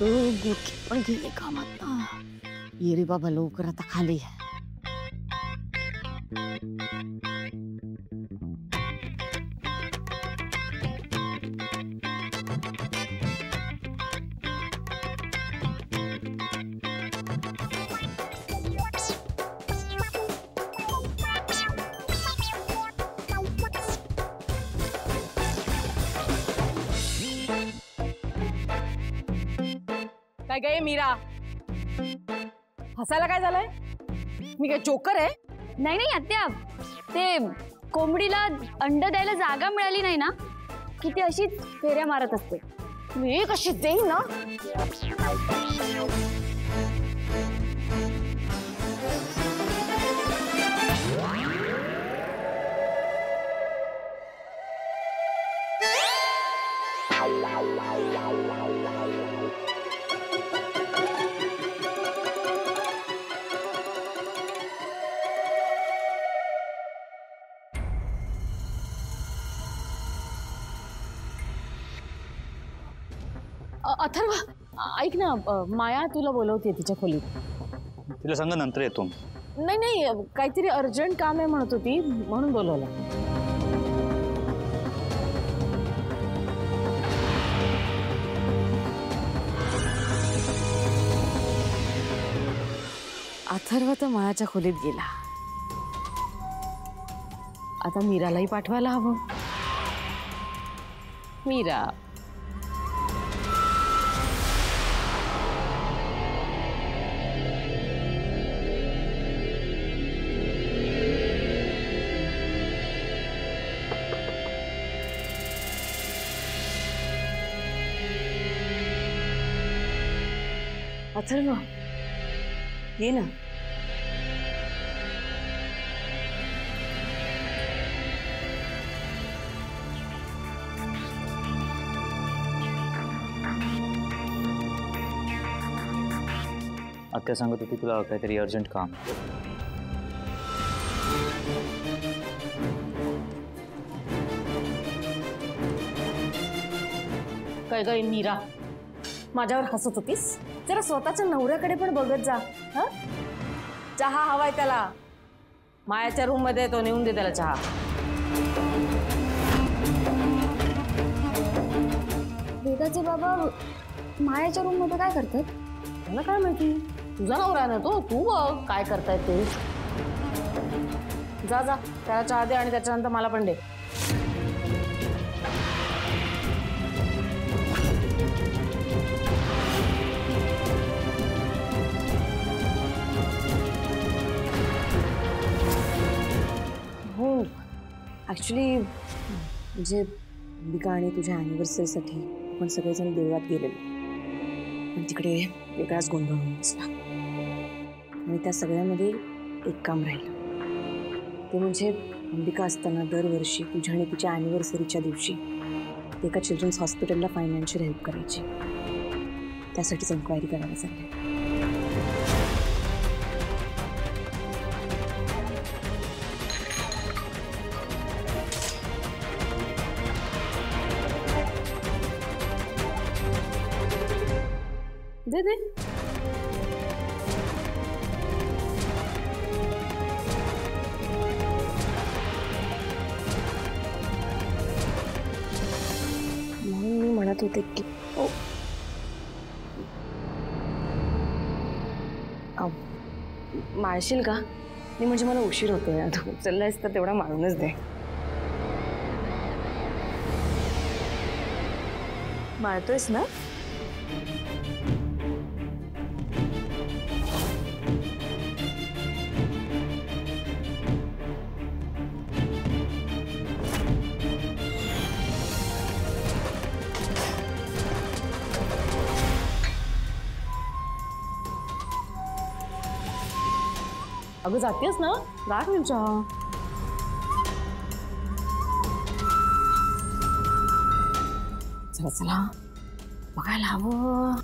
गोठी पण गेली कामात ना. ये रे बाबा लवकर आता खाली. काय काय मीरा, हसायला काय झालंय? मी काय जोकर आहे? नाही नाही आत्या, ते कोंबडीला अंड द्यायला जागा मिळाली नाही ना की ती अशीच फेऱ्या मारत असते. मी कशी देईन ना. अथर्व, ऐक ना, माया तुला बोलवते तिच्या खोलीत. तिला सांगा नंतर येतो. नाही नाही, काहीतरी अर्जंट काम आहे म्हणत होती म्हणून बोलवलं. अथर्व तर मायाच्या खोलीत गेला. आता मीरालाही पाठवायला हवं. मीरा, अथर्व ये ना. आत्या सांगत होती तुला काहीतरी अर्जंट काम. काय काय मीरा, माझ्यावर हसत होतीस? जरा स्वतःच्या नवऱ्याकडे पण बघत जा. हा, चहा हवाय त्याला. मायाच्या रूम मध्ये तो, नेऊन दे त्याला चहा. वेदाचे बाबा मायाच्या रूम मध्ये काय करतात? त्यांना काय माहिती, तुझा नवरा ना तो, तू बघ काय करतायत ते. जा जा, त्याला चहा दे आणि त्याच्यानंतर मला पण दे. हो, ॲक्च्युली म्हणजे अंबिका आणि तुझ्या ॲनिव्हर्सरीसाठी आपण सगळेजण देवळात गेलेलो, पण तिकडे वेगळाच गोंधळ होऊन बसला. आणि त्या सगळ्यामध्ये एक काम राहिलं. ते म्हणजे अंबिका असताना दरवर्षी तुझ्या आणि तिच्या ॲनिव्हर्सरीच्या दिवशी एका चिल्ड्रन्स हॉस्पिटलला फायनान्शियल हेल्प करायची. त्यासाठीच एन्क्वायरी करायला चालली. दे दे. म्हणून मी म्हणत होते की माळशील का? मी म्हणजे मला उशीर होतोय. आता उचललायस तर तेवढा मारूनच दे. मारतोयस ना? अगं जातेस ना, गाठ नाही चहा. चला चला, बघायला हवं.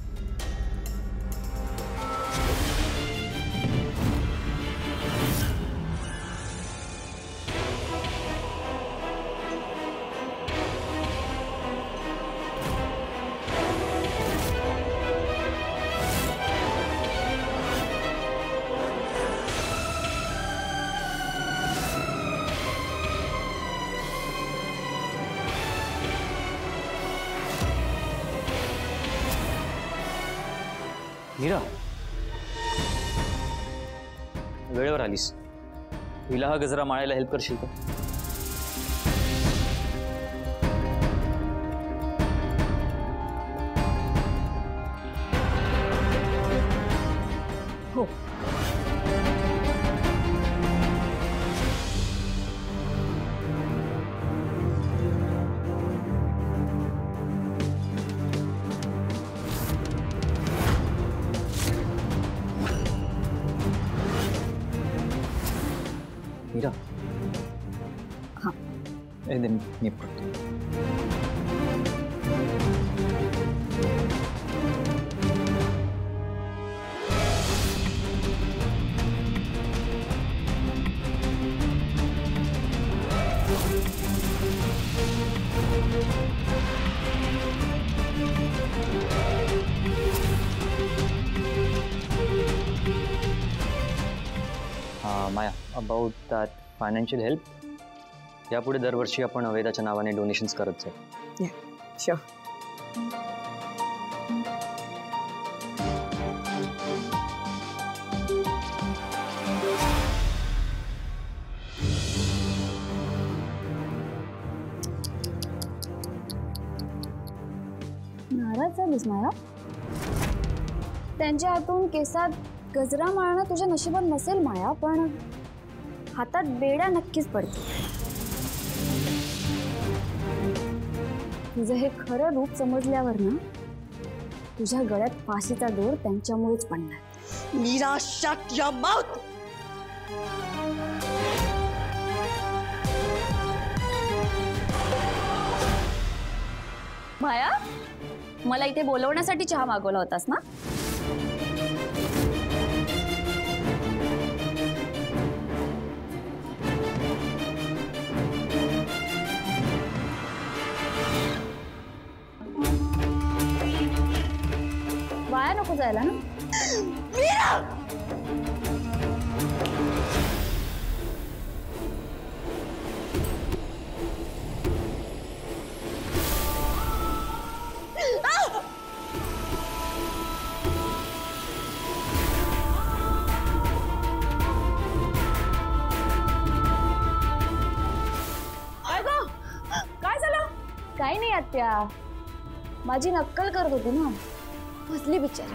मीरा, वेळेवर आलीस. हिला हा गजरा माळायला हेल्प करशील का? हो. मीरा. हाँ. एकदम मी पडतो. माया, अबाउट दॅट फायनान्शियल हेल्प, यापुढे दरवर्षी आपण वेदाच्या नावाने डोनेशन्स करत जाऊ. शुअर. नाराज झालीस माया? त्यांच्या हातून केसात गजरा माळणं तुझ्या नशिबात नसेल माया, पण हातात बेड्या नक्कीच पडतील. तुझं हे खरं रूप समजल्यावर ना तुझ्या गळ्यात फाशीचा दोर त्यांच्यामुळेच पडणार. Meera, shut your mouth. Maya, मला इथे बोलवण्यासाठी चहा मागवला होतास ना? वाया नको जायला ना. काय झालं? काही नाही आत्या, माझी नक्कल करत होती ना, फसली बिचारी.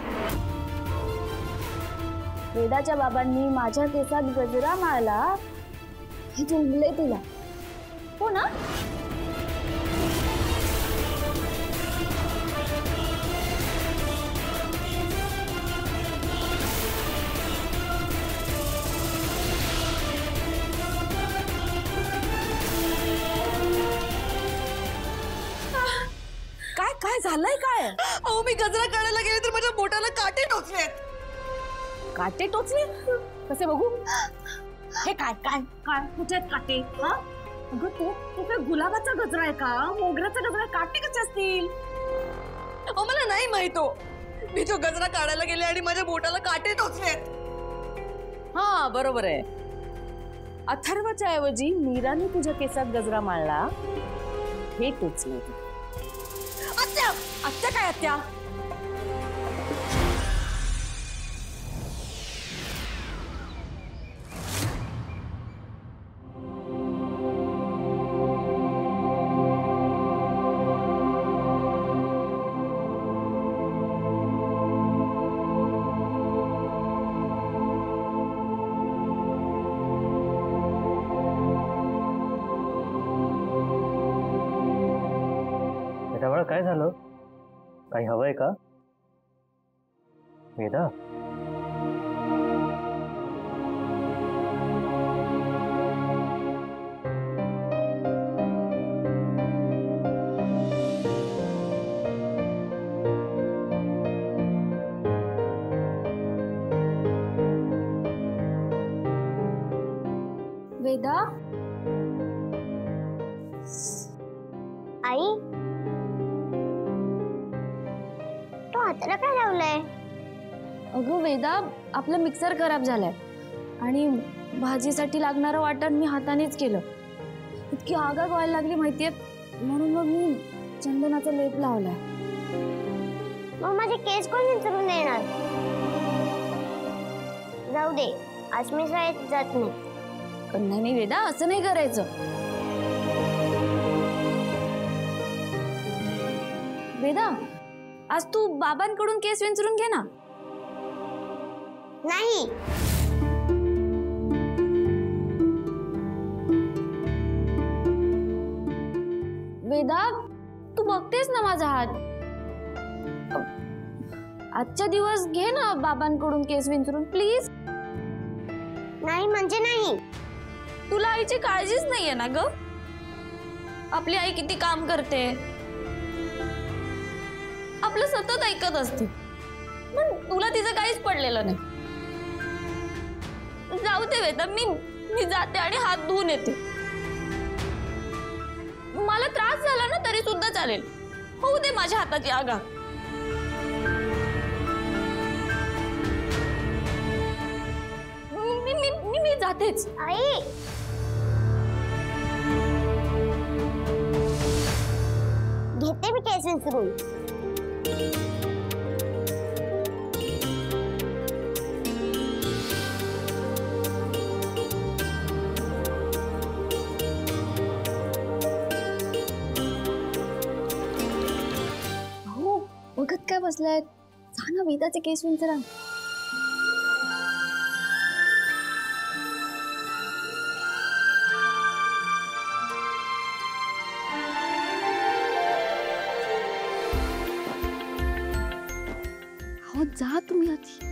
वेदाच्या बाबांनी माझ्या केसात गजरा माळला हे जुंबले तिला. हो ना? काय काय झालंय काय? अहो, मी गजरा काढायला गेले तर माझ्या बोटाला काटे टोचलेत. काटे टोचले? कसे बघू? हे काय काय काय कुठे आहेत काटे? हा अगं तू काय गुलाबाचा गजरा आहे का? मोगऱ्याचा गजरा आहे? काटे कसे असतील? अहो, मला नाही माहित हो. मी तो गजरा काढायला गेले आणि माझ्या बोटाला काटे टोचलेत. हा बरोबर आहे. अथर्वच्या ऐवजी मीराने तुझ्या केसात गजरा माळला हे टोचले. आत्या, आत्या काय आत्या? वेदा, काय झालं? काही हवंय का वेदा? वेदा, आई, तो हाताला काय लावलंय? अगं वेदा, आपलं मिक्सर खराब झालंय आणि भाजीसाठी लागणारं वाटण मी हातानेच केलं. इतकी आगाग व्हायला लागली माहितीये, म्हणून मग मी चंदनाचा लेप लावलाय. मग मग माझे केस कोण विचारून देणार? जाऊ दे, आज मी शाळेत जात नाही. नाही वेदा, असं नाही करायचं. वेदा, आज तू बाबांकडून केस विंचरून घे ना. नाही. वेदा, तू बघतेस ना माझा हात. आजच्या दिवस घे ना बाबांकडून केस विंचरून प्लीज. नाही म्हणजे नाही. तुला आईची काळजीच नाहीये ना ग. आपली आई किती काम करते, आपलं सतत ऐकत असते, पण तुला तिचं काहीच पडलेलं नाही. जाऊ दे वेदा, मी जाते आणि हात धुवून येते. मला त्रास झाला ना तरी सुद्धा चालेल, होऊ दे माझ्या हाताची आगा. मी जातेच. आई, घेते मी केस विचारून. हो, बघत काय बसलाय? जा ना वेदाचे केस विंचरा. हो जा तुम्ही आधी.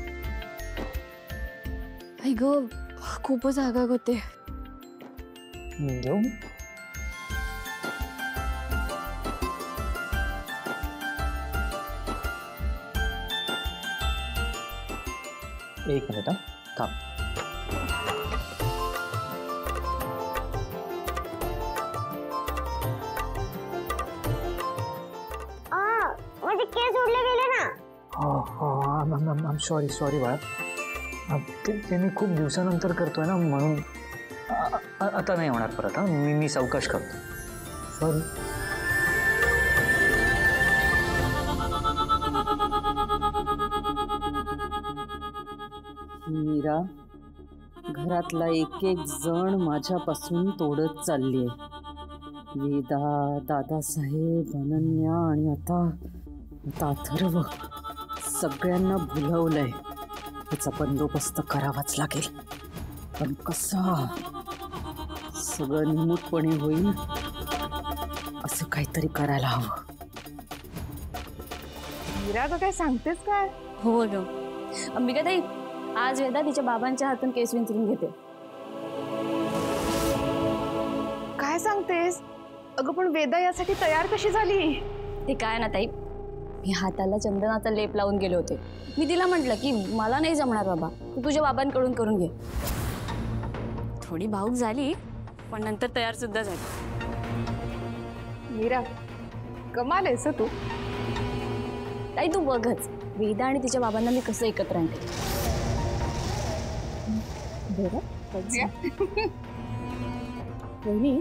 आई ग, खूपच आगाग होते. घेऊ. एक मिनिट, थांब. माझे केस उडले गेले ना. सॉरी बाळा. ते मी खूप दिवसानंतर करतोय ना, म्हणून आता नाही होणार परत. मी सावकाश करतो. सॉरी. मीरा, घरातला एक एक जण माझ्यापासून तोडत चाललीये. वेदा, दादासाहेब, अनन्या आणि आता अथर्व, सगळ्यांना भुलवलंय. त्याचा बंदोबस्त करावाच लागेल, पण कसा? सगळं निमूटपणे होईल असं काहीतरी करायला हवं. मीरा, तू काय सांगतेस काय? हो ग अंबिका ताई, आज वेदा तिच्या बाबांच्या हातून केस विंचरून घेते. काय सांगतेस? अगं पण वेदा यासाठी तयार कशी झाली? ते काय ना ताई, मी हाताला चंदनाचा लेप लावून गेले होते. मी तिला म्हटलं की मला नाही जमणार बाबा, तू तुझ्या बाबांकडून करून घे. थोडी भावूक झाली, पण नंतर तयार सुद्धा झाली. मीरा, कमाल आहेस तू. ताई तू बघच, वेदा आणि तिच्या बाबांना मी कसं एकत्र आणते. बरं वहिनी,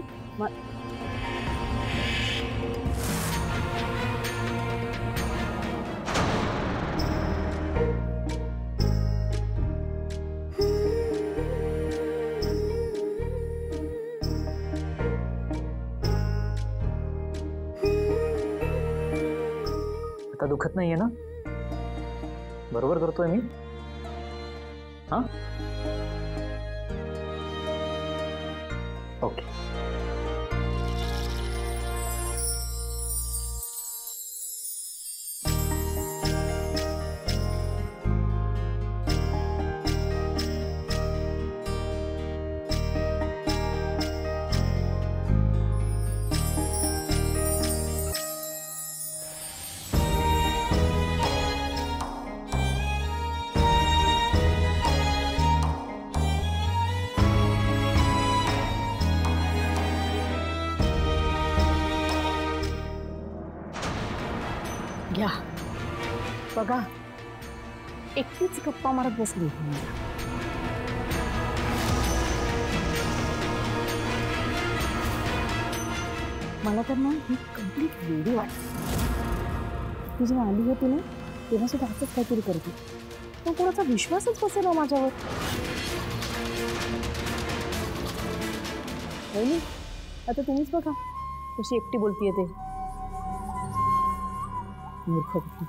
आता दुखत नाहीये ना? बरोबर करतोय मी? हा, ओके. घ्या बघा, एकटीच गप्पा मारत बसली. मला तर ना ही कम्प्लीट वेगळी वाटते. ती जेव्हा आली होती ना तेव्हा सुद्धा असंच काहीतरी करते. पण कोणाचा विश्वासच बसेना माझ्यावर. वहिनी, आता तुम्हीच बघा कशी एकटी बोलतीये ते. मूर्ख कुठली.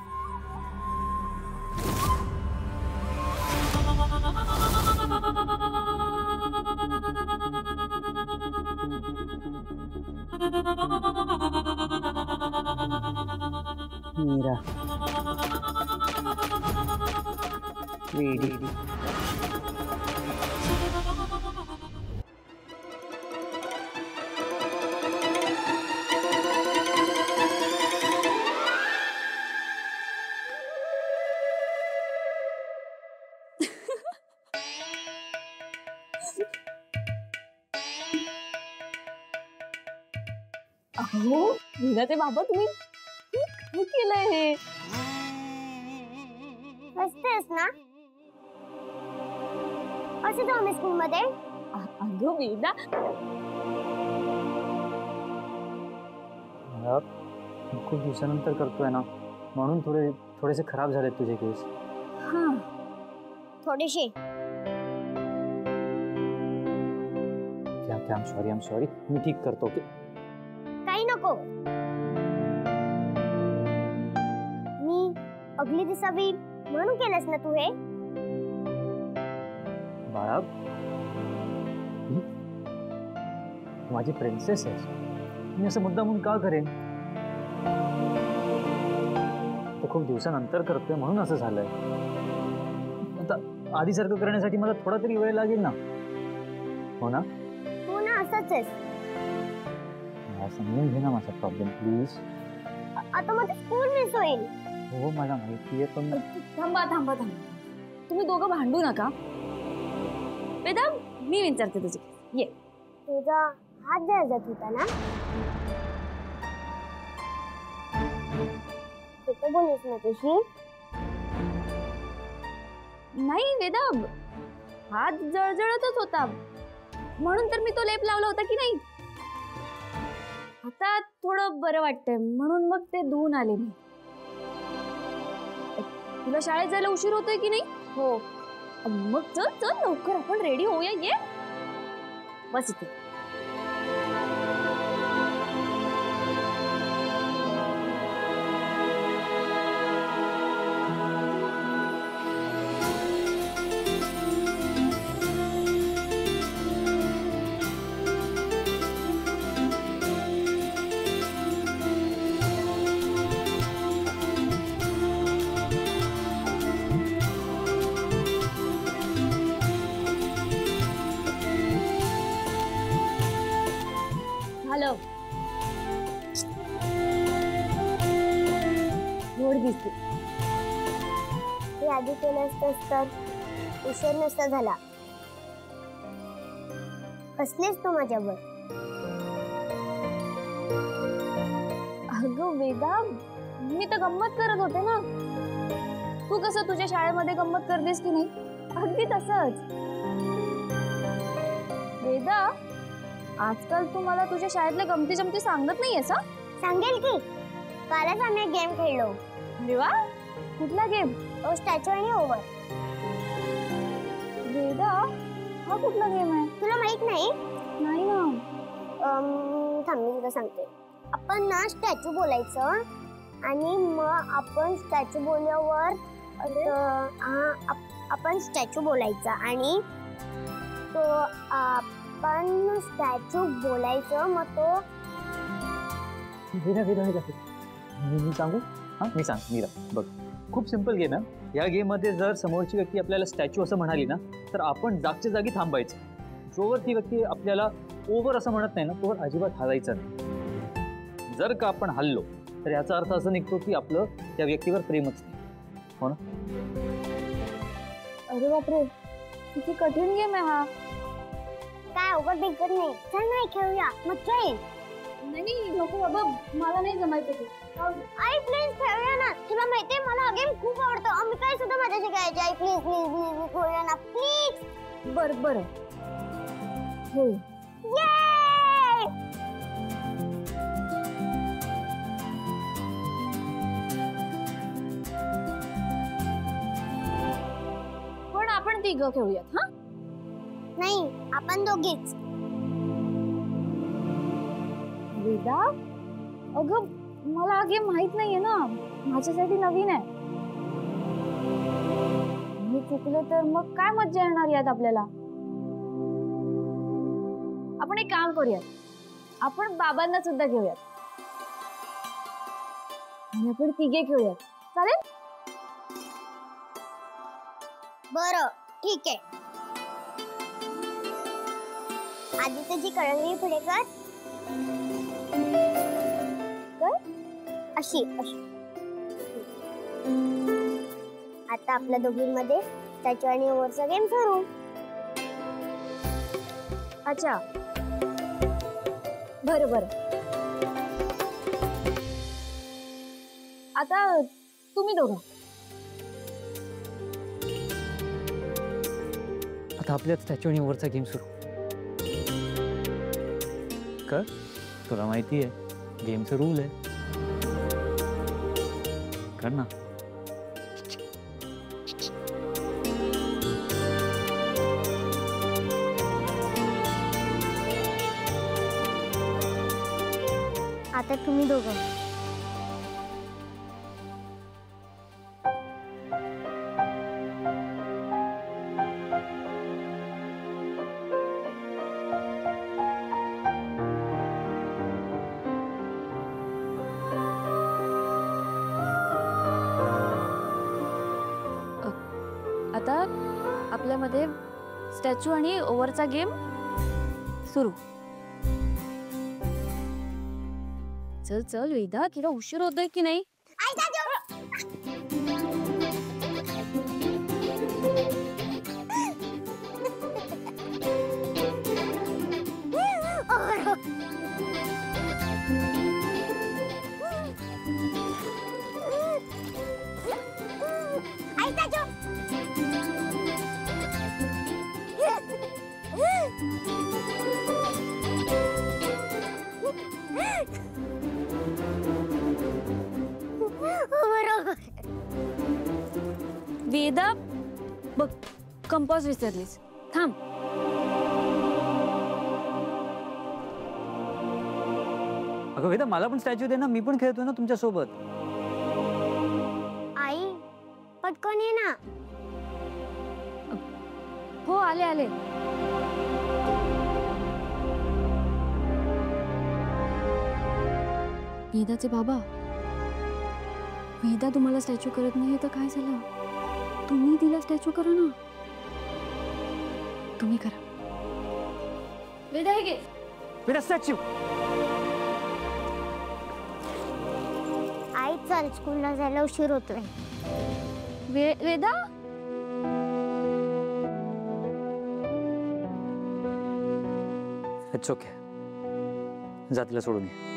मीरा वेडी. अहो मीराचे बाबा, तुम्ही काय केलंय हे? हसतेस ना? असं जाऊ मी स्कूल मध्ये. अगं वेदा, खूप दिवसानंतर करतोय ना, म्हणून थोडेसे खराब झालेत तुझे केस. हा थोडीशी. क्या आय एम सॉरी. मी ठीक करतो. ओके, काही नको. मी अगली दिसावी म्हणून केलंस ना तू हे? बाळा, माझी प्रिन्सेस आहेस. मी असं मुद्दामून का करेन? तो खूप दिवसानंतर करतोय म्हणून असं झालंय. आता आधीसारखं करण्यासाठी मला थोडा तरी वेळ लागेल ना. हो ना? तू ना असंच आहेस. समजून घे ना माझा प्रॉब्लेम प्लीज. आता माझं स्कूल मिस होईल. हो मला माहितीये, पण थांबा थांबा थांबा, तुम्ही दोघं भांडू नका. वेदा, मी विचारते तुझे. ये. तुझा हात जात होता ना? खोटं बोललीस ना तुझी? नाही वेदा, हात जळजळतच होता म्हणून तर मी तो लेप लावला होता की नाही. आता थोडं बरं वाटतंय म्हणून मग ते धुवून आले मी. तुला शाळेत जायला उशीर होतोय की नाही? हो. मग चल चल लवकर आपण रेडी होऊया. ये बस इथे. गोड दिसते. ते आधी केलं असतंस तर उशीर नसता झाला. हसलीस तू माझ्यावर. अगं वेदा, मी तर गंमत करत होते ना. तू कसं तुझ्या शाळेमध्ये गंमत करतेस की नाही, अगदी तसंच. वेदा, आजकाल तू मला तुझ्या शाळेतल्या गमती जमती सांगत नाहीयेस. सांगेल की. कालच आम्ही एक गेम खेळलो. अरे वा, कुठला गेम? स्टॅच्यू आणि ओव्हर. वेदा, हा कुठला गेम आहे? तुला माहित नाही? नाही ना. थांब मी तुला सांगते. आपण ना स्टॅच्यू बोलायचं आणि मग आपण स्टॅच्यू बोलल्यावर आपण स्टॅच्यू बोलायचा आणि तो आपण स्टॅच्यू बोलायचं मग तो मी सांगू? हा मी सांग. मीरा बघ, खूप सिंपल गेम आहे. या गेम मध्ये जर समोरची व्यक्ती आपल्याला स्टॅच्यू असं म्हणाली ना, तर आपण जागच्या जागी थांबायचं. जोवर ती व्यक्ती आपल्याला ओव्हर असं म्हणत नाही ना, तोवर अजिबात हलायचं नाही. जर का आपण हल्लो तर याचा अर्थ असं निघतो की आपलं त्या व्यक्तीवर प्रेमच नाही. हो ना? अरे बापरे, किती कठीण गेम आहे हा. काय अवघड बिघड नाही. चल नाही खेळूया, मज्जा येईल. नाही नको बाबा, मला नाही जमायचं ते. आई प्लीज खेळूया ना. तुला माहितीये मला हा गेम खूप आवडतो. आम्ही काय सुद्धा माझ्याशी खेळायचे. आई प्लीज प्लीज प्लीज खेळूया ना प्लीज. बरं बरं हो. ये आपण तिघं खेळूयात. हा नाही, आपण दोघीच. वेदा, अगं मला हा गेम माहित नाहीये ना, माझ्यासाठी नवीन आहे. मी चुकलं तर मग काय मज्जा येणार यात आपल्याला. आपण एक काम करूयात, आपण बाबांना सुद्धा घेऊयात आणि आपण तिघे खेळूयात. चालेल? बरं, ठीक आहे. आधी तुझी कळंगळी पुढे कर. अशी अशी. आता आपल्या दोघींमध्ये स्टॅच्यू आणि ओव्हरचा गेम सुरू. अच्छा, बरं बरं. आता तुम्ही दोघं. आता आपल्या स्टॅच्यू आणि ओव्हरचा गेम सुरू कर. तुला माहिती आहे गेमचं रूल आहे. कर ना. आता तुम्ही दोघं. आता आपल्यामध्ये स्टॅच्यू आणि ओव्हरचा गेम सुरू. चल चल वेदा, किती उशीर होतोय की नाही? वेदा बघ, कंपास विसरलीस. थांब. अगं वेदा, मला पण स्टॅच्यू दे ना, मी पण खेळतोय ना तुमच्या सोबत. आई, पटकन ये ना. हो, आले आले. वेदाचे बाबा, वेदा तुम्हाला स्टॅच्यू करत नाही तर काय झालं? तुम्ही तिला स्टॅच्यू करा ना. तुम्ही करा. वेदा हे घे. वेदा स्टॅच्यू. आई चल, स्कूलला जायला उशीर होतोय. Veda it's okay. जा तिला सोडून ये.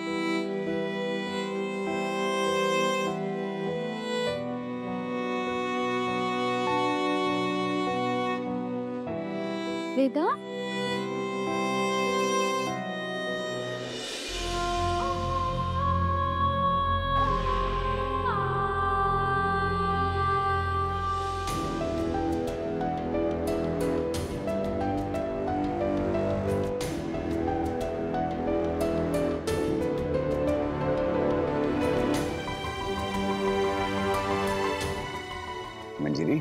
वेदा मंजिरी,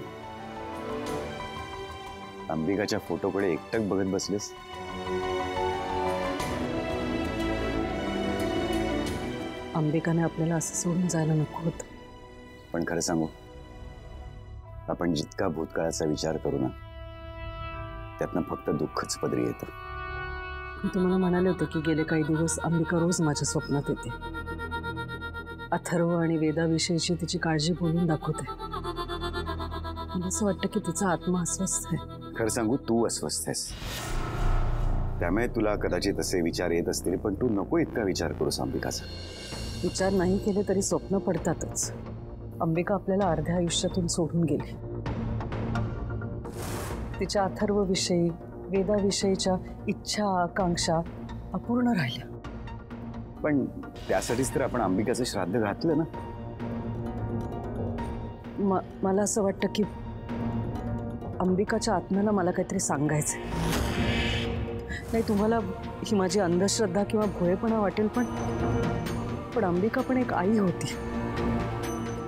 अंबिकाच्या फोटोकडे एकटक बघत बसलेस. अंबिकाने आपल्याला असं सोडून जायला नको होतं. पण खरं सांगू, आपण जितका भूतकाळाचा विचार करू ना, त्यातनं फक्त दुःखच पदरी येतं. मी तुम्हाला म्हणाले होते की गेले काही दिवस अंबिका रोज माझ्या स्वप्नात येते. अथर्व आणि वेदाविषयीची तिची काळजी बोलून दाखवते. मला असं वाटतं की तिचा आत्मा अस्वस्थ आहे. खरं सांगू, तू अस्वस्थ आहेस, त्यामुळे तुला कदाचित असे विचार येत असतील. पण तू नको इतका विचार करूस अंबिकाचा. विचार नाही केले तरी स्वप्न पडतातच. अंबिका आपल्याला अर्ध्या आयुष्यातून सोडून गेली. तिच्या अथर्वविषयी, वेदाविषयीच्या इच्छा, आकांक्षा अपूर्ण राहिल्या. पण त्यासाठीच तर आपण अंबिकाचं श्राद्ध घातलं ना. मला असं वाटतं की अंबिकाच्या आत्म्याला मला काहीतरी सांगायचं नाही. तुम्हाला ही माझी अंधश्रद्धा किंवा भोळेपणा वाटेल, पण अंबिका पण एक आई होती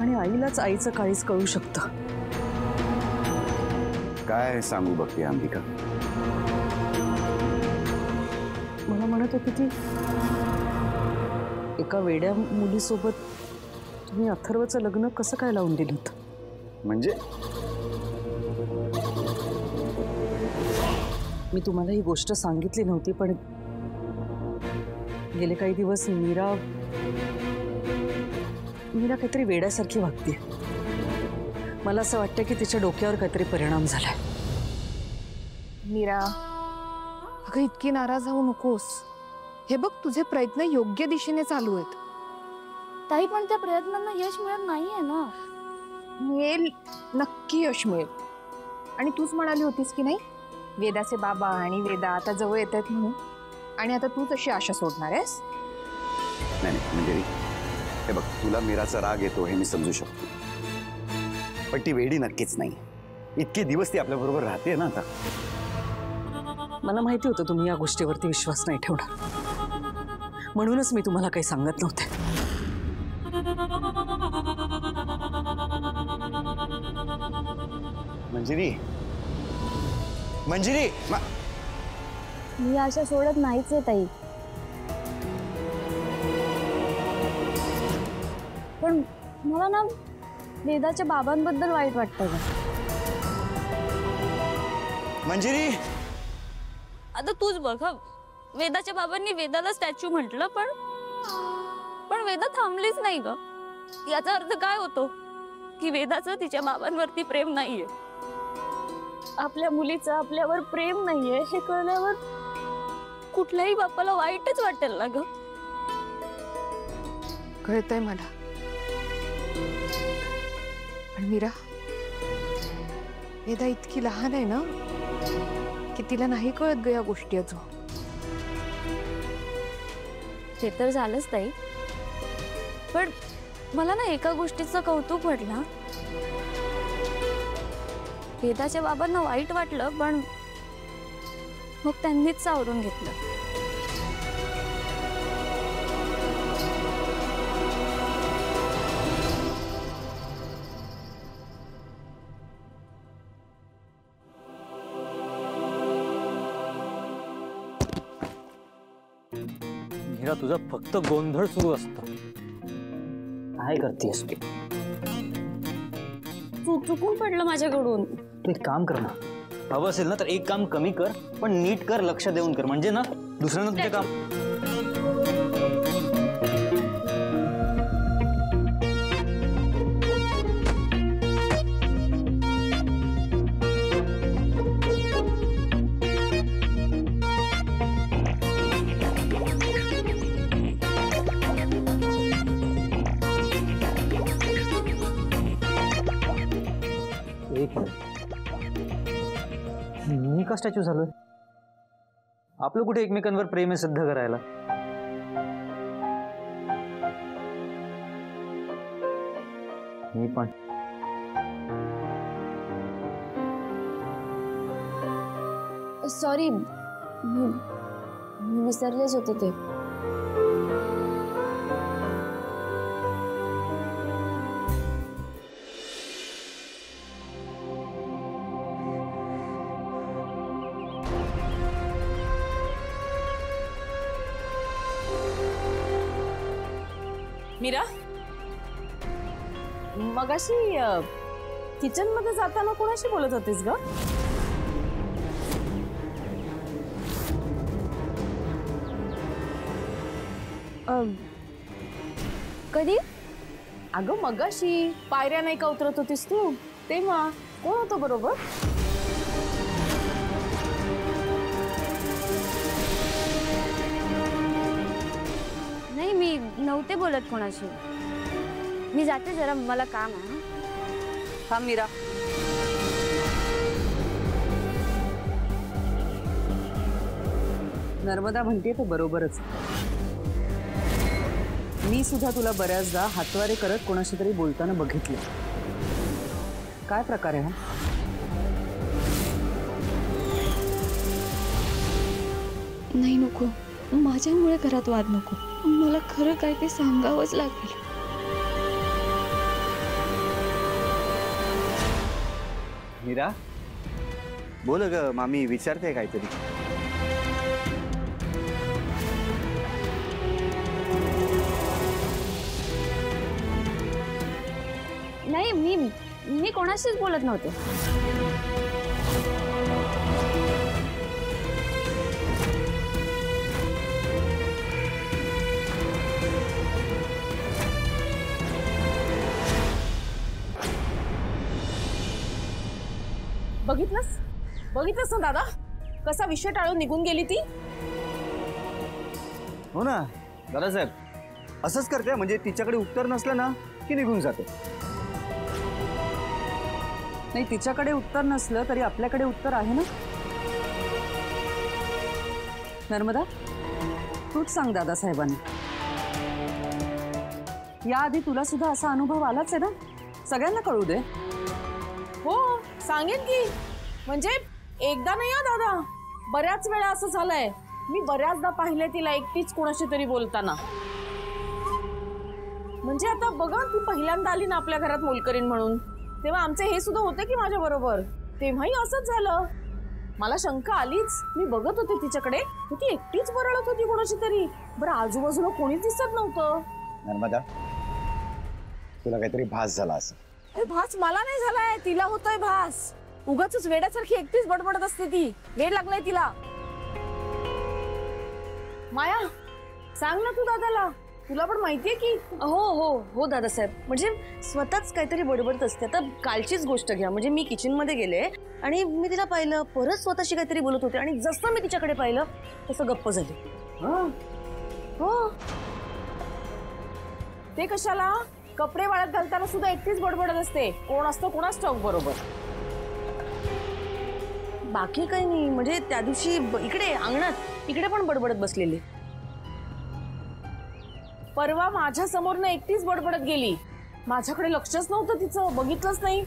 आणि आईलाच आईचं काळीच कळू शकतं. काय सांगू बघते अंबिका? मला म्हणत होती की एका वेड्या मुलीसोबत तुम्ही अथर्वचं लग्न कसं काय लावून दिलं होतं? म्हणजे मी तुम्हाला ही गोष्ट सांगितली नव्हती, पण गेले काही दिवस मीरा काहीतरी वेड्यासारखी वागते. मला असं वाटतं की तिच्या डोक्यावर काहीतरी परिणाम झालाय. मीरा, अगं इतकी नाराज होऊ नकोस. हे बघ, तुझे प्रयत्न योग्य दिशेने चालू आहेत. ताई, पण त्या प्रयत्नांना यश मिळत नाहीये ना. मिळेल, नक्की यश मिळेल. आणि तूच म्हणाली होतीस की नाही, वेदाचे बाबा आणि वेदा आता जवळ येत आहेत म्हणून, आणि आता तूच अशी आशा सोडणार आहेस? नाही म्हणजे हे बघ, तुला मीराचा राग येतो हे मी समजू शकतो, पण ती वेडी नक्कीच नाही. इतके दिवस ती आपल्या बरोबर राहते ना. आता मला माहिती होतं तुम्ही या गोष्टीवरती विश्वास नाही ठेवणार, म्हणूनच मी तुम्हाला काही सांगत नव्हते. मंजिरी, मी आशा सोडत नाहीच आहे ताई, पण मला ना वेदाच्या बाबांबद्दल वाईट वाटतं ग. मंजिरी, आता तूच बघ, वेदाच्या बाबांनी वेदाला स्टॅच्यू म्हटलं, पण वेदा थांबलीच नाही ग. याचा अर्थ काय होतो की वेदाचं तिच्या बाबांवरती प्रेम नाहीये, आपल्या मुलीचं आपल्यावर प्रेम नाहीये हे कळल्यावर कुठल्याही बापाला वाईटच वाटेल ना ग. कळतंय मला, पण मीरा, वेदा इतकी लहान आहे ना की तिला नाही कळत ग या गोष्टी अजून. ते तर झालंच ताई, पण मला ना एका गोष्टीचं कौतुक वाटलं. वेदाच्या बाबांना वाईट वाटलं, पण मग त्यांनीच सावरून घेतलं. मीरा, तुझा फक्त गोंधळ सुरू असतो. काय करतेस तू? चुकून पडलं माझ्याकडून. तू एक काम कर ना, हवं असेल ना तर एक काम कमी कर, पण नीट कर, लक्ष देऊन कर, म्हणजे ना दुसऱ्यांना तुझे काम. एक मिनिट, मी का स्टॅच्यू झालोय? आपलं कुठे एकमेकांवर प्रेम आहे सिद्ध करायला? मी पण सॉरी, मी विसरलेच होते ते. मीरा, मगाशी किचन मध्ये जाताना कोणाशी बोलत होतीस ग? कधी? अगं मगाशी पायऱ्या नाही का उतरत होतीस तू, तेव्हा कोण होतं बरोबर? नाही, मी नव्हते बोलत कोणाशी. मी जाते जरा, मला काम आहे. हा मीरा, नर्मदा म्हणते तो बरोबरच. मी सुद्धा तुला बऱ्याचदा हातवारे करत कोणाशी तरी बोलताना बघितलं. काय प्रकार आहे हा? नाही नको, माझ्यामुळे घरात वाद नको. मला खरं काय ते सांगावंच लागेल. मीरा, बोल ग, मामी विचारते काहीतरी. नाही, मी कोणाशीच बोलत नव्हते. बघितलंस ना दादा, कसा विषय टाळून निघून गेली ती. हो ना दादासाहेब, असंच करते. म्हणजे तिच्याकडे उत्तर नसलं ना की निघून जाते. नाही, तिच्याकडे उत्तर नसलं तरी आपल्याकडे उत्तर आहे ना. नर्मदा, तूच सांग दादासाहेबांनी. याआधी तुला सुद्धा असा अनुभव आलाच आहे ना, सगळ्यांना कळू दे. हो सांगेन की, म्हणजे एकदा नाही दादा, बऱ्याच वेळा असं झालंय. मी बऱ्याचदा पाहिले तिला एकटीच कोणाशी तरी बोलताना. म्हणजे आता बघा, ती पहिल्यांदा आली ना आपल्या घरात मोलकरीण म्हणून, तेव्हा आमचे हे सुद्धा होते की माझ्या बरोबर, तेव्हाही असंच झालं. मला शंका आलीच. मी बघत होते तिच्याकडे, ती एकटीच बरळत होती कोणाशी तरी. बरं आजूबाजूला कोणीच दिसत नव्हतं. नर्मदा, तुला काहीतरी भास झाला असं. भास मला नाही झालाय, तिला होतोय भास. उगाच वेड्यासारखी एकटीच बडबडत असते ती. वेड लागलाय तिला. माया, सांग ना तू दादाला, तुला पण माहितीये की. हो हो हो दादासाहेब, म्हणजे स्वतःच काहीतरी बडबडत असते. आता कालचीच गोष्ट घ्या. म्हणजे मी किचन मध्ये गेले आणि मी तिला पाहिलं, परत स्वतःशी काहीतरी बोलत होते आणि जसं मी तिच्याकडे पाहिलं तसं गप्प झाली. हो, ते कशाला? कपडे वाळत घालताना सुद्धा एकटीच बडबडत असते. कोण असतं कोणाच ठाऊक. बरोबर. बाकी काही नाही. म्हणजे त्या दिवशी इकडे अंगणात इकडे पण बडबडत बसलेली. परवा माझ्या समोरनं एकटीच बडबडत गेली. माझ्याकडे लक्षच नव्हतं तिचं, बघितलंच नाही.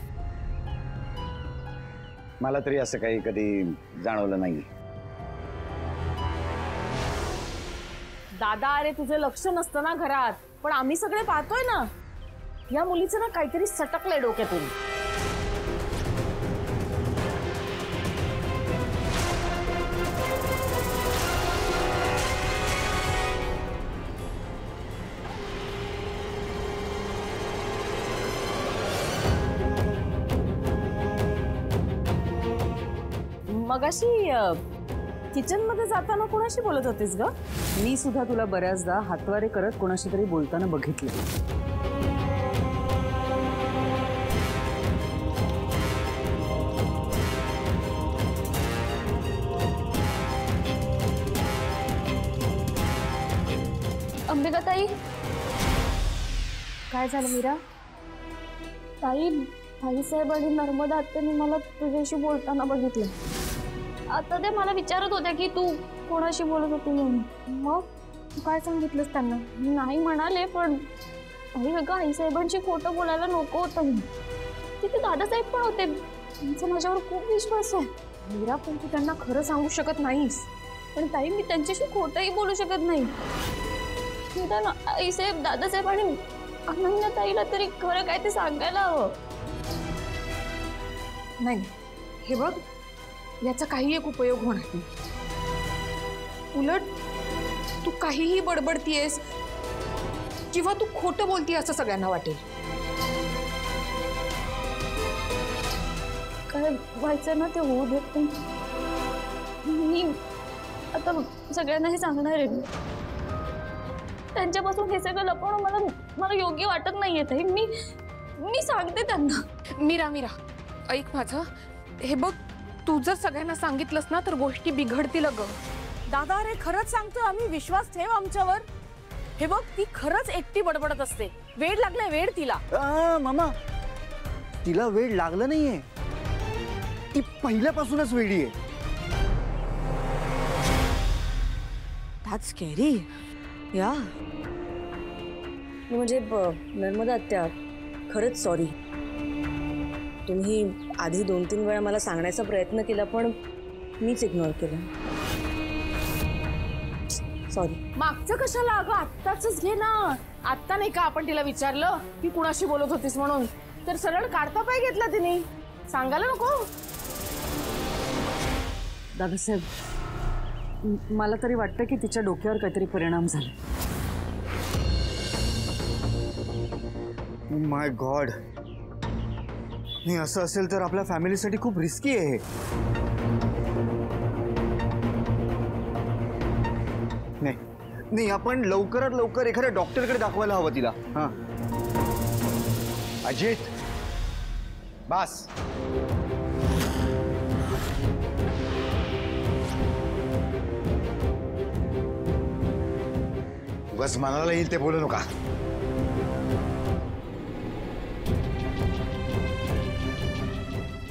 मला तरी असं काही कधी जाणवलं नाही. दादा, अरे तुझं लक्ष नसतं ना घरात, पण आम्ही सगळे पाहतोय ना. या मुलीचं ना काहीतरी सटकलंय डोक्यातून. मगाशी किचन मध्ये जाताना कोणाशी बोलत होतीस ग? मी सुद्धा तुला बऱ्याचदा हातवारे करत कोणाशी तरी बोलताना बघितलं. अंबिका ताई. काय झालं मीरा? ताई साहेब आणि नर्मदा आत्याने मला तुझ्याशी बोलताना बघितलं. आता ते मला विचारत होत्या की तू कोणाशी बोलत होती म्हणून. मग तू काय सांगितलंस त्यांना? नाही म्हणाले, पण आई साहेबांशी खोटं बोलायला नको होतं. तिथे दादासाहेब पण होते, त्यांचा माझ्यावर खूप विश्वास आहे. मीरा, पण तू त्यांना खरं सांगू शकत नाहीस. पण ताई, मी त्यांच्याशी खोटंही बोलू शकत नाही. निदान आईसाहेब, दादासाहेब आणि अनन्या ताईला तरी खरं काय ते सांगायला हवं. नाही, हे बघ, याचा काही एक उपयोग होणार नाही. उलट तू काहीही बडबडतीयस किंवा तू खोटं बोलतीय असं सगळ्यांना वाटेल. काय व्हायचं ना ते होऊ देत नाही. मी आता सगळ्यांना हे सांगणार आहे. त्यांच्यापासून हे सगळं लपवणं मला योग्य वाटत नाहीये ताई. मी सांगते त्यांना. मीरा, ऐक माझं. हे बघ, तू जर सगळ्यांना सांगितलंस ना तर गोष्टी बिघडतील ग. दादा, अरे खरंच सांगतो आम्ही, विश्वास ठेव आमच्यावर. हे बघ, ती खरंच एकटी बडबडत असते. वेड लागलाय, वेड तिला. मामा, तिला वेड लागलं नाहीये. ती पहिल्यापासूनच वेडी आहे. That's scary. या म्हणजे नर्मदा आत्या, खरंच सॉरी. तुम्ही आधी 2-3 वेळा मला सांगण्याचा प्रयत्न केला, पण मीच इग्नोर केला. सॉरी. मागचं कशाला अगं, आत्ताच घे ना. आत्ता नाही का आपण तिला विचारलं की कुणाशी बोलत होतीस म्हणून, तर सरळ काढता पाय घेतला तिने. सांगायला नको. दादासाहेब, मला तरी वाटतं की तिच्या डोक्यावर काहीतरी परिणाम झाला. माय गॉड, नाही असं असेल तर आपल्या फॅमिलीसाठी खूप रिस्की आहे हे. नाही नाही, आपण लवकरात लवकर एखाद्या डॉक्टरकडे दाखवायला हवं तिला. हा अजित, बस. बस, मनाला येईल ते बोलू नका.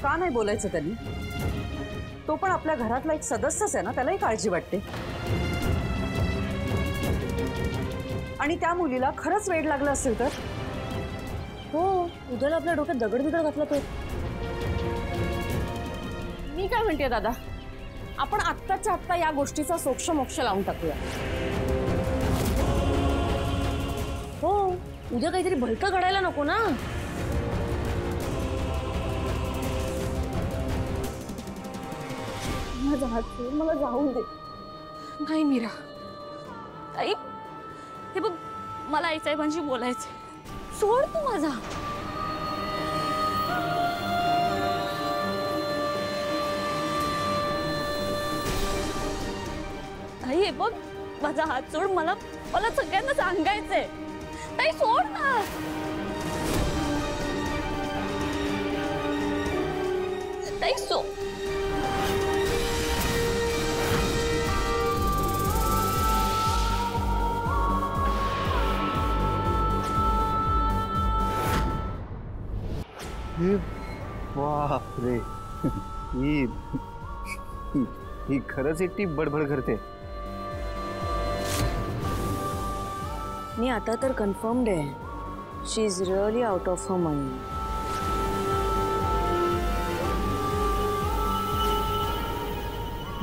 का नाही बोलायचं त्यांनी? तो पण आपल्या घरातला एक सदस्यच आहे ना, त्यालाही काळजी वाटते. आणि त्या मुलीला खरंच वेड लागलं असेल तर? हो, उद्याला आपल्या डोक्यात दगड घातला तो. मी काय म्हणते दादा, आपण आत्ताच्या आत्ता या गोष्टीचा सोक्ष मोक्ष लावून टाकूया. हो, उद्या काहीतरी भलतं घडायला नको ना. मला जाऊन दे. नाही मीरा, आई, हे बघ, मला आईसाहेबांशी बोलायचंय. सोड तू माझा. आई, हे बघ, माझा हात सोड. मला सगळ्यांना सांगायचंय. ताई, सोड ना. ताई, बापरे, ही खरंच एकटी बडबड करते. मी आता तर कन्फर्म्ड आहे, she is really out of her mind.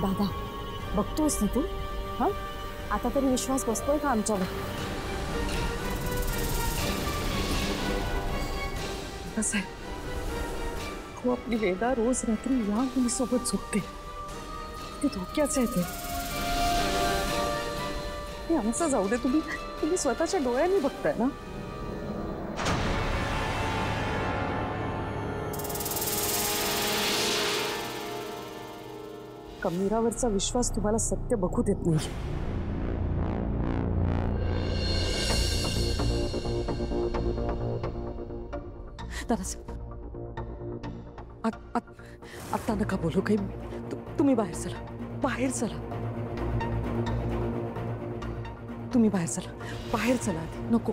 दादा, बघतोयस ना तू? हा, आता तरी विश्वास बसतोय का आमच्यावर? कसं आहे, हो, आपली वेदा रोज रात्री या मुलीसोबत झोपते. ते धोक्याच आहे ते. आमचं जाऊ दे, तुम्ही स्वतःच्या डोळ्यांनी बघताय ना. मीरावरचा विश्वास तुम्हाला सत्य बघू देत नाही. दादासाहेब, आत्ता नका बोलू काही. तुम्ही बाहेर चला, बाहेर चला. तुम्ही बाहेर चला, बाहेर चला. नको.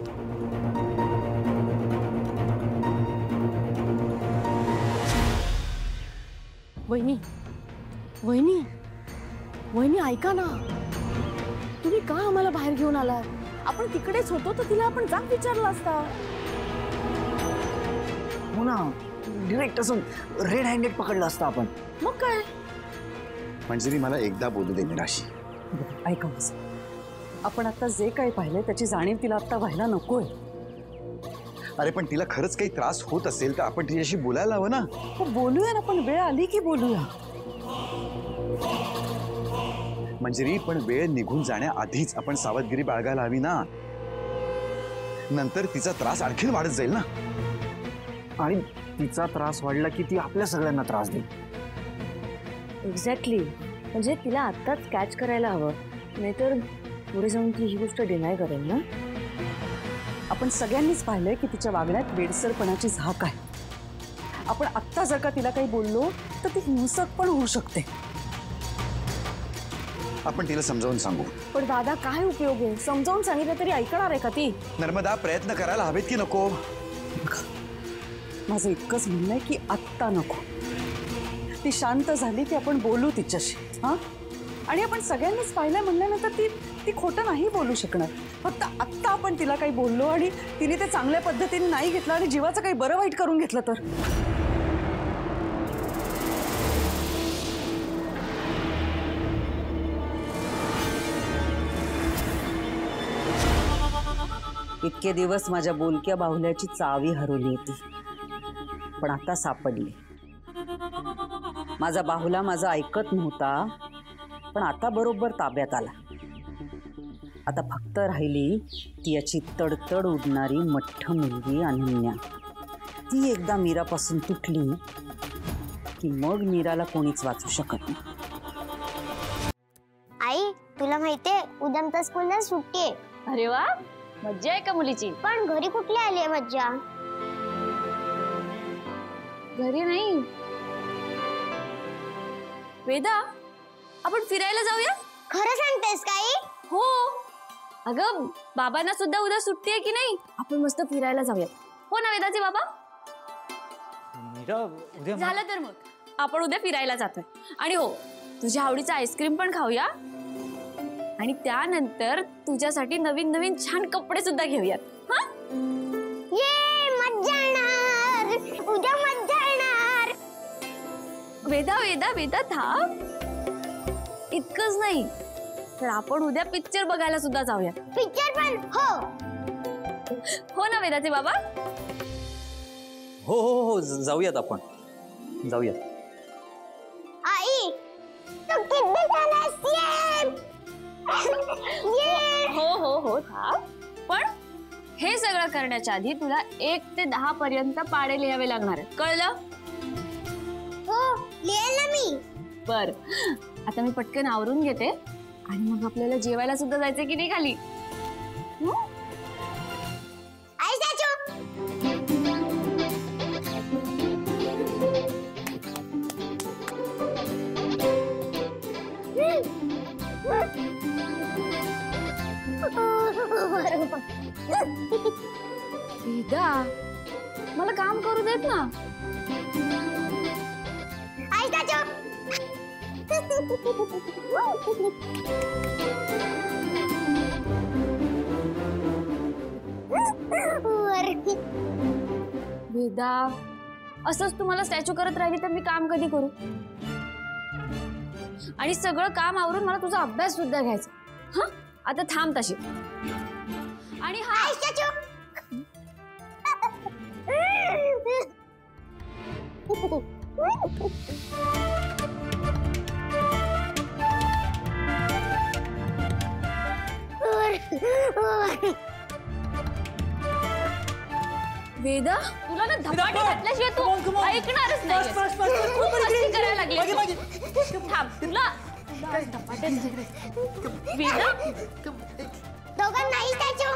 वहिनी, वहिनी, वहिनी, ऐका ना. तुम्ही का आम्हाला बाहेर घेऊन आलात? आपण तिकडेच होतो तर तिला आपण जाब विचारला असता. हो ना, डिरेक्ट असं रेड हँडेड पकडलं असतं आपण. मग काय? मंजिरी, मला एकदा बोलू दे मीराशी. ऐका माझं, आपण आता जे काही पाहिलंय त्याची जाणीव तिला आता व्हायला नकोय. अरे पण तिला खरंच काही त्रास होत असेल तर आपण तिच्याशी बोलायला हवं ना. हो, बोलूया ना, पण वेळ आली की बोलूया. मंजिरी, पण वेळ निघून जाण्याआधीच आपण सावधगिरी बाळगायला हवी ना. नंतर तिचा त्रास आणखीन वाढत जाईल ना. आणि तिचा त्रास वाढला की ती आपल्या सगळ्यांना त्रास देईल. एक्झॅक्टली. म्हणजे तिला आत्ताच कॅच करायला हवं, नाहीतर पुढे जाऊन ती ही गोष्ट डिनाय करेल ना. आपण सगळ्यांनीच पाहिलंय की तिच्या वागण्यात वेडसरपणाची झाक आहे. आपण आत्ता जर का तिला काही बोललो तर ती हिंसक पण होऊ शकते. आपण तिला समजावून सांगू. पण दादा, काय उपयोग आहे? समजावून सांगितलं तरी ऐकणार आहे का ती? नर्मदा, प्रयत्न करायला हवेत की नको? माझं इतकंच म्हणणं आहे की आत्ता नको. ती शांत झाली की आपण बोलू तिच्याशी. हा, आणि आपण सगळ्यांनीच पाहिलं म्हणल्यानंतर ती खोटं नाही बोलू शकणार. फक्त आत्ता आपण तिला काही बोललो आणि तिने ते चांगल्या पद्धतीने नाही घेतलं आणि जीवाचं काही बरं वाईट करून घेतलं तर. इतके दिवस माझ्या बोलक्या बाहुल्याची चावी हरवली होती, पण आता सापडली. माझा बाहुला माझं ऐकत नव्हता, पण आता बरोबर ताब्यात आला. आता फक्त राहिली ती याची तडतड उडणारी मठ्ठ मुलगी अनन्या. ती एकदा मीरापासून तुटली की मग मीराला कोणीच वाचू शकत नाही. आई तुला माहितीये उद्या आमच्या स्कूलला सुट्टी आहे. अरे वा, मज्जा आहे का मुलीची? पण घरी कुठली आली आहे मज्जा? घरी नाही. वेदा, आपण फिरायला जाऊया? खरं सांगतेस काही? हो. अगं बाबांना सुद्धा उद्या सुट्टी आहे की नाही? आपण मस्त फिरायला जाऊया. हो ना वेदाचे बाबा? झालं तर मग आपण उद्या फिरायला जातोय. आणि हो, तुझ्या आवडीचं आईस्क्रीम पण खाऊया आणि त्यानंतर तुझ्यासाठी नवीन नवीन छान कपडे सुद्धा घेऊयात. हा? ये मज्जा येणार, उद्या मज्जा येणार. वेदा वेदा वेदा थांब. इतकंच नाही तर आपण उद्या पिक्चर बघायला सुद्धा जाऊया. पिक्चर पण? हो हो ना वेदाचे बाबा? हो हो हो, जाऊयात आपण, जाऊयात. आई तू किती छान आहेस. हो हो हो थांब. पण हे सगळं करण्याच्या आधी तुला 1 ते 10 पर्यंत पाढे लिहावे लागणार आहेत. कळलं? हो लिहिलं ना मी. बर, आता मी पटकन आवरून घेते आणि मग आपल्याला जेवायला सुद्धा जायचं की नाही खाली? आई चाचू. वेदा, मला काम करू देत ना. आई चाचू. वेदा, असंच तुम्हाला स्टॅच्यू करत राहिली तर मी काम कधी करू? आणि सगळं काम आवरून मला तुझा अभ्यास सुद्धा घ्यायचा. हा, आता थांब तशी. आणि हा वेदा, तुला ना धपाटे घातल्याशिवाय तू ऐकणारच नाही. खूप मस्ती करायला लागली. थांब, तुला धपाटे. वेदा, दोघांनाही चाचू.